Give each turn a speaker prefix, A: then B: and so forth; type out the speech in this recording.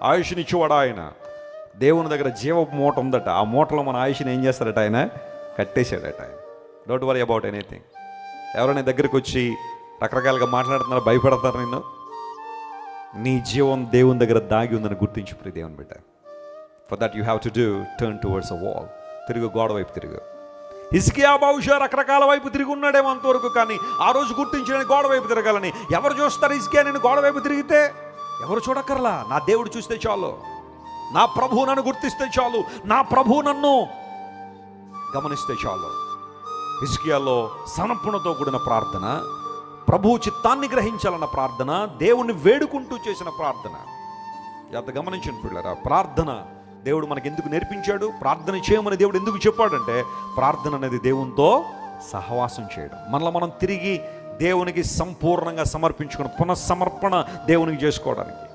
A: ఆయుష్నిచ్చేవాడు ఆయన. దేవుని దగ్గర జీవ మూట ఉందట. ఆ మూటలో మన ఆయుష్ని ఏం చేస్తాడట ఆయన? కట్టేశాడట ఆయన. Don't worry about anything. ఎవరైనా దగ్గరికి వచ్చి రకరకాలుగా మాట్లాడుతున్నారు, భయపడతారు నిన్ను. నీ జీవం దేవుని దగ్గర దాగి ఉందని గుర్తించి ప్రియ దేవుని బిడ్డ. For that you have to do turn towards a wall. తిరుగు, గోడ వైపు తిరుగు. హిజ్కియా బహుశా రకరకాల వైపు తిరిగి ఉన్నాడేమో అంతవరకు, కానీ ఆ రోజు గుర్తించిన గోడ వైపు తిరగాలని. ఎవరు చూస్తారు హిజ్కియా నేను గోడ వైపు తిరిగితే? ఎవరు చూడక్కర్లా. నా దేవుడు చూస్తే చాలు, నా ప్రభువు నన్ను గుర్తిస్తే చాలు, నా ప్రభువు నన్ను గమనిస్తే చాలు. హిజ్కియాలో సమర్పణతో కూడిన ప్రార్థన, ప్రభువు చిత్తాన్ని గ్రహించాలన్న ప్రార్థన, దేవుణ్ణి వేడుకుంటూ చేసిన ప్రార్థన. ఎంత గమనించిన పిల్లరా, ప్రార్థన దేవుడు మనకి ఎందుకు నేర్పించాడు? ప్రార్థన చేయమని దేవుడు ఎందుకు చెప్పాడంటే, ప్రార్థన అనేది దేవునితో సహవాసం చేయడం. మనలో మనం తిరిగి దేవునికి సంపూర్ణంగా సమర్పించుకుని పునఃసమర్పణ దేవునికి చేసుకోవడానికి.